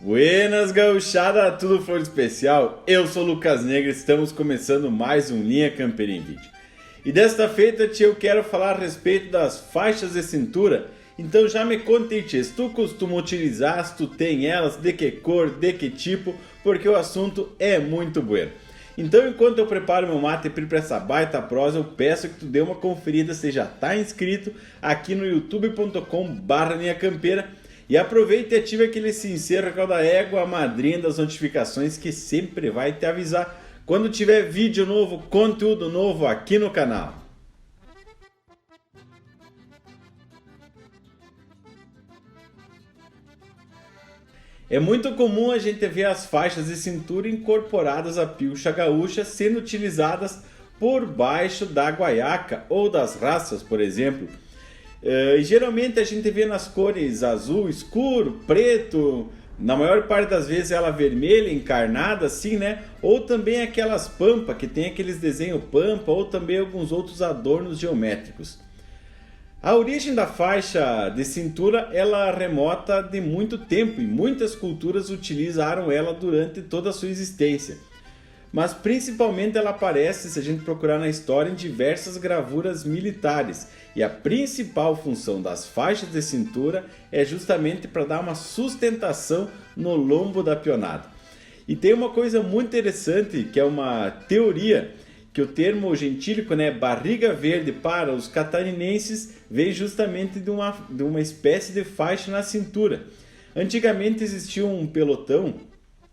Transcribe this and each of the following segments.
Buenas gauchada, tudo for especial? Eu sou o Lucas Negra e estamos começando mais um Linha Campeira em Vídeo. E desta feita, tia, eu quero falar a respeito das faixas de cintura. Então já me conte, tia, se tu costuma utilizar, se tu tem elas, de que cor, de que tipo, porque o assunto é muito bueno. Então enquanto eu preparo meu mate para essa baita prosa, eu peço que tu dê uma conferida se já está inscrito aqui no youtube.com/linhacampeira. E aproveita e ative aquele sincero recado da égua, a madrinha das notificações que sempre vai te avisar quando tiver vídeo novo, conteúdo novo aqui no canal. É muito comum a gente ver as faixas de cintura incorporadas à pilcha gaúcha sendo utilizadas por baixo da guaiaca ou das raças, por exemplo. Geralmente a gente vê nas cores azul escuro, preto, na maior parte das vezes ela vermelha, encarnada assim, né? Ou também aquelas pampa, que tem aqueles desenhos pampa, ou também alguns outros adornos geométricos. A origem da faixa de cintura ela remota de muito tempo e muitas culturas utilizaram ela durante toda a sua existência. Mas principalmente ela aparece, se a gente procurar na história, em diversas gravuras militares. E a principal função das faixas de cintura é justamente para dar uma sustentação no lombo da pionada. E tem uma coisa muito interessante, que é uma teoria, que o termo gentílico, né, barriga verde para os catarinenses, vem justamente de uma espécie de faixa na cintura. Antigamente existia um pelotão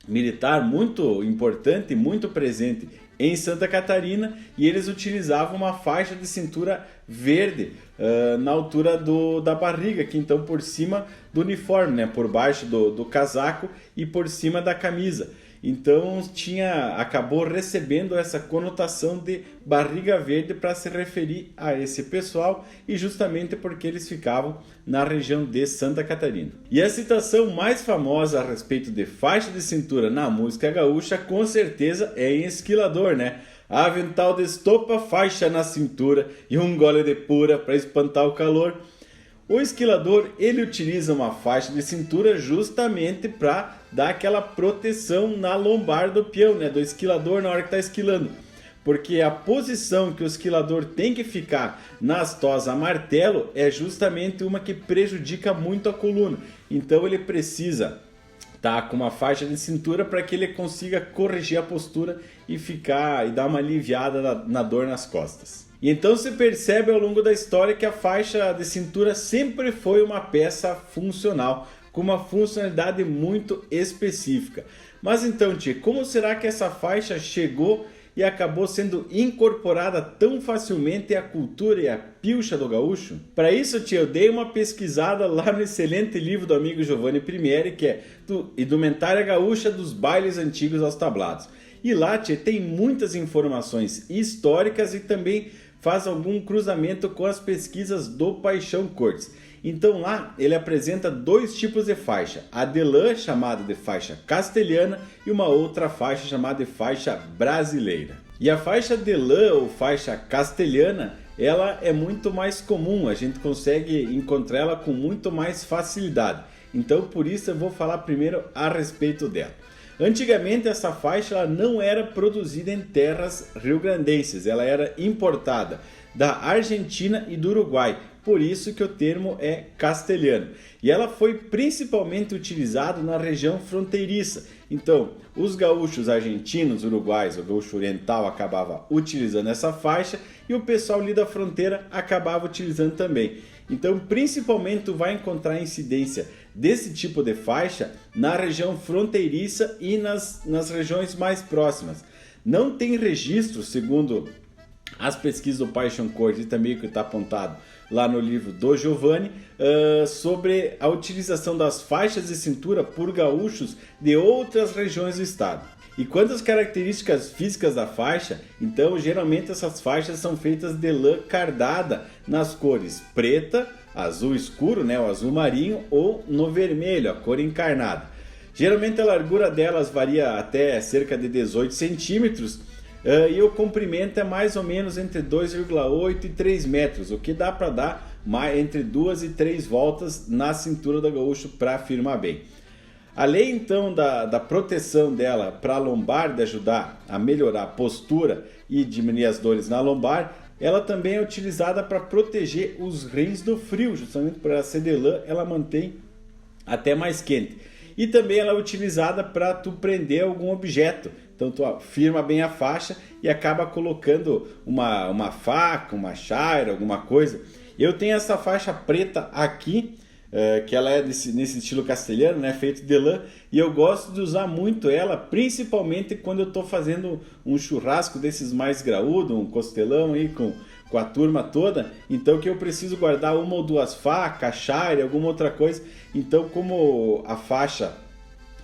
militar muito importante, muito presente em Santa Catarina, e eles utilizavam uma faixa de cintura verde na altura da barriga, que então por cima do uniforme, né, por baixo do casaco e por cima da camisa. Então acabou recebendo essa conotação de barriga verde para se referir a esse pessoal, e justamente porque eles ficavam na região de Santa Catarina. E a citação mais famosa a respeito de faixa de cintura na música gaúcha com certeza é em Esquilador, né? Avental de estopa, faixa na cintura e um gole de pura para espantar o calor. O esquilador ele utiliza uma faixa de cintura justamente para dar aquela proteção na lombar do peão, né, do esquilador na hora que está esquilando. Porque a posição que o esquilador tem que ficar nas tós a martelo é justamente uma que prejudica muito a coluna. Então ele precisa estar com uma faixa de cintura para que ele consiga corrigir a postura e dar uma aliviada na dor nas costas. E então se percebe ao longo da história que a faixa de cintura sempre foi uma peça funcional, com uma funcionalidade muito específica. Mas então, tia, como será que essa faixa chegou e acabou sendo incorporada tão facilmente à cultura e à pilcha do gaúcho? Para isso, tia, eu dei uma pesquisada lá no excelente livro do amigo Giovanni Primieri, que é Indumentária Gaúcha dos Bailes Antigos aos Tablados. E lá, tia, tem muitas informações históricas e também faz algum cruzamento com as pesquisas do Paixão Cortes. Então lá ele apresenta dois tipos de faixa, a de lã, chamada de faixa castelhana, e uma outra faixa chamada de faixa brasileira. E a faixa de lã ou faixa castelhana, ela é muito mais comum, a gente consegue encontrar ela com muito mais facilidade. Então por isso eu vou falar primeiro a respeito dela. Antigamente essa faixa ela não era produzida em terras rio-grandenses, ela era importada da Argentina e do Uruguai, por isso que o termo é castelhano. E ela foi principalmente utilizada na região fronteiriça. Então, os gaúchos argentinos, uruguais, o gaúcho oriental acabava utilizando essa faixa e o pessoal ali da fronteira acabava utilizando também. Então, principalmente, tu vai encontrar incidência desse tipo de faixa na região fronteiriça e nas regiões mais próximas. Não tem registro, segundo as pesquisas do Paixão Cortes e também o que está apontado lá no livro do Giovanni, sobre a utilização das faixas de cintura por gaúchos de outras regiões do estado. E quanto às características físicas da faixa, então geralmente essas faixas são feitas de lã cardada nas cores preta, azul escuro, né, o azul marinho, ou no vermelho, a cor encarnada. Geralmente a largura delas varia até cerca de 18 centímetros e o comprimento é mais ou menos entre 2,8 e 3 metros, o que dá para dar entre 2 e 3 voltas na cintura do gaúcho para firmar bem. Além então da proteção dela para a lombar, de ajudar a melhorar a postura e diminuir as dores na lombar, ela também é utilizada para proteger os rins do frio, justamente por ela ser de lã, ela mantém até mais quente. E também ela é utilizada para tu prender algum objeto. Então tu firma bem a faixa e acaba colocando uma faca, uma chaira, alguma coisa. Eu tenho essa faixa preta aqui, que ela é nesse estilo castelhano, né, feito de lã, e eu gosto de usar muito ela, principalmente quando eu estou fazendo um churrasco desses mais graúdo, um costelão aí com a turma toda, então que eu preciso guardar uma ou duas facas, chaira, alguma outra coisa. Então, como a faixa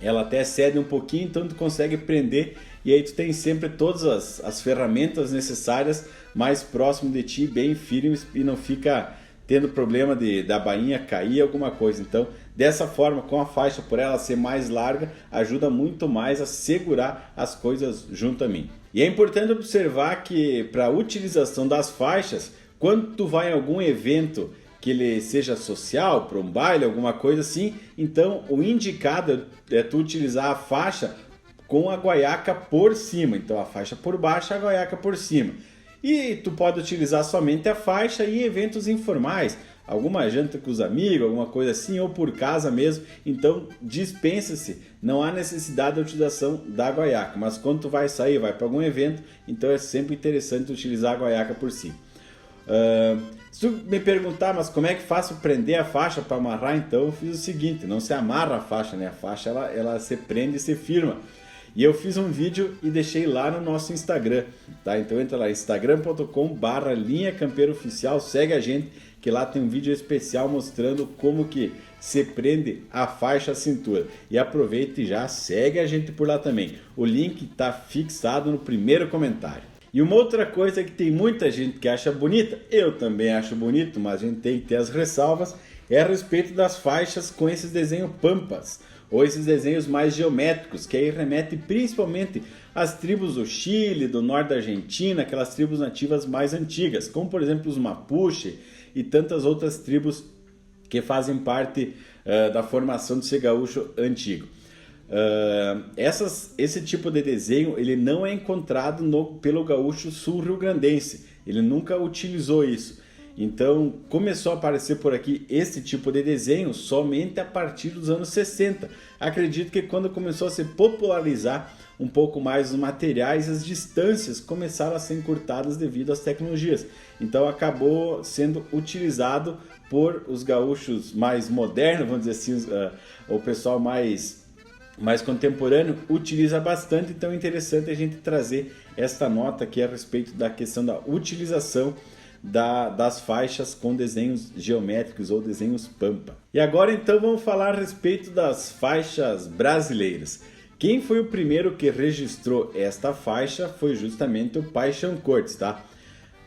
ela até cede um pouquinho, então tu consegue prender, e aí tu tem sempre todas as ferramentas necessárias mais próximo de ti, bem firmes, e não fica tendo problema da bainha cair, alguma coisa. Então, dessa forma, com a faixa, por ela ser mais larga, ajuda muito mais a segurar as coisas junto a mim. E é importante observar que para a utilização das faixas, quando tu vai em algum evento que ele seja social, para um baile, alguma coisa assim, então o indicado é tu utilizar a faixa com a guaiaca por cima. Então a faixa por baixo, a guaiaca por cima. E tu pode utilizar somente a faixa em eventos informais, alguma janta com os amigos, alguma coisa assim, ou por casa mesmo. Então dispensa-se, não há necessidade da utilização da guaiaca. Mas quando tu vai sair, vai para algum evento, então é sempre interessante utilizar a guaiaca por cima. Se tu me perguntar, mas como é que faço prender a faixa para amarrar, então eu fiz o seguinte: não se amarra a faixa, né? A faixa ela se prende e se firma. E eu fiz um vídeo e deixei lá no nosso Instagram, tá? Então entra lá, instagram.com/linhacampeirooficial, segue a gente, que lá tem um vídeo especial mostrando como que se prende a faixa à cintura. E aproveita e já segue a gente por lá também. O link está fixado no primeiro comentário. E uma outra coisa que tem muita gente que acha bonita, eu também acho bonito, mas a gente tem que ter as ressalvas, é a respeito das faixas com esses desenhos pampas, ou esses desenhos mais geométricos, que aí remete principalmente às tribos do Chile, do norte da Argentina, aquelas tribos nativas mais antigas, como por exemplo os Mapuche e tantas outras tribos que fazem parte da formação do ser gaúcho antigo. Esse tipo de desenho ele não é encontrado pelo gaúcho sul-rio-grandense, ele nunca utilizou isso. Então começou a aparecer por aqui esse tipo de desenho somente a partir dos anos 60. Acredito que quando começou a se popularizar um pouco mais os materiais, as distâncias começaram a ser encurtadas devido às tecnologias. Então acabou sendo utilizado por os gaúchos mais modernos, vamos dizer assim, o pessoal mais contemporâneo utiliza bastante. Então é interessante a gente trazer esta nota aqui a respeito da questão da utilização das faixas com desenhos geométricos ou desenhos pampa. E agora então vamos falar a respeito das faixas brasileiras. Quem foi o primeiro que registrou esta faixa foi justamente o Paixão Cortes, tá?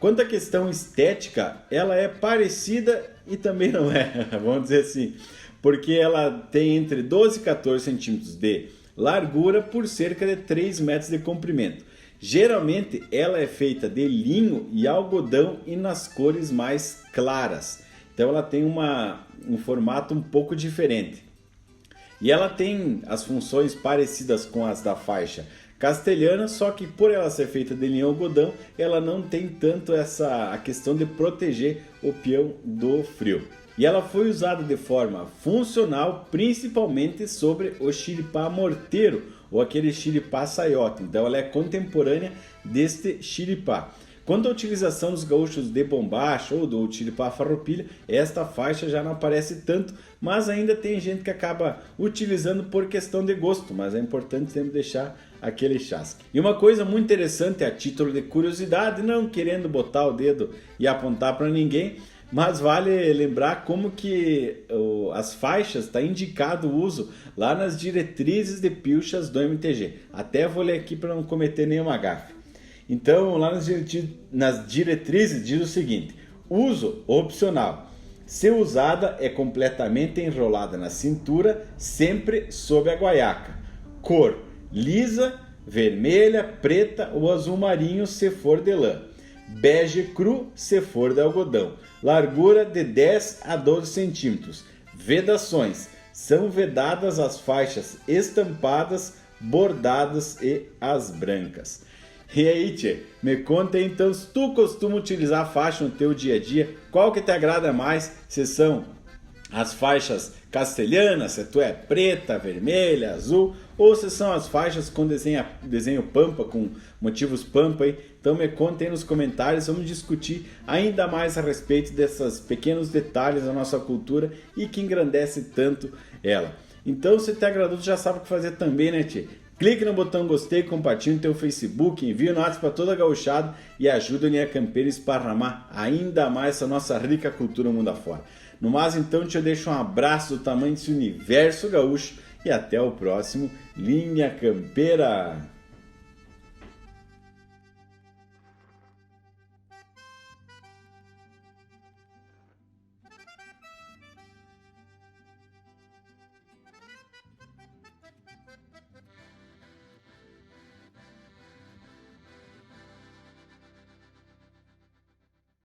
Quanto à questão estética, ela é parecida e também não é, vamos dizer assim, porque ela tem entre 12 e 14 centímetros de largura por cerca de 3 metros de comprimento. Geralmente ela é feita de linho e algodão e nas cores mais claras. Então ela tem um formato um pouco diferente. E ela tem as funções parecidas com as da faixa castelhana, só que por ela ser feita de linho e algodão, ela não tem tanto a questão de proteger o peão do frio. E ela foi usada de forma funcional, principalmente sobre o chiripá morteiro, ou aquele chiripá saiote. Então ela é contemporânea deste chiripá. Quanto à utilização dos gaúchos de bombacha ou do chiripá farroupilha, esta faixa já não aparece tanto, mas ainda tem gente que acaba utilizando por questão de gosto, mas é importante sempre deixar aquele chasque. E uma coisa muito interessante, a título de curiosidade, não querendo botar o dedo e apontar para ninguém, mas vale lembrar como que as faixas está indicado o uso lá nas diretrizes de pilchas do MTG. Até vou ler aqui para não cometer nenhuma gafe. Então lá nas diretrizes diz o seguinte: uso opcional. Se usada é completamente enrolada na cintura, sempre sob a guaiaca. Cor lisa, vermelha, preta ou azul marinho se for de lã. Bege cru se for de algodão. Largura de 10 a 12 centímetros. Vedações: São vedadas as faixas estampadas, bordadas e as brancas. E aí, tchê, me conta aí, então, se tu costuma utilizar a faixa no teu dia a dia, qual que te agrada mais? Se são as faixas castelhanas, se tu é preta, vermelha, azul, ou se são as faixas com desenho pampa, com motivos pampa aí. Então me conta aí nos comentários, vamos discutir ainda mais a respeito desses pequenos detalhes da nossa cultura e que engrandece tanto ela. Então, se te agradou, tu já sabe o que fazer também, né, tchê? Clique no botão gostei, compartilhe no teu Facebook, envie o notas para toda a gauchada e ajuda a Linha Campeira a esparramar ainda mais essa nossa rica cultura mundo afora. No mais, então, te deixo um abraço do tamanho desse universo gaúcho e até o próximo Linha Campeira!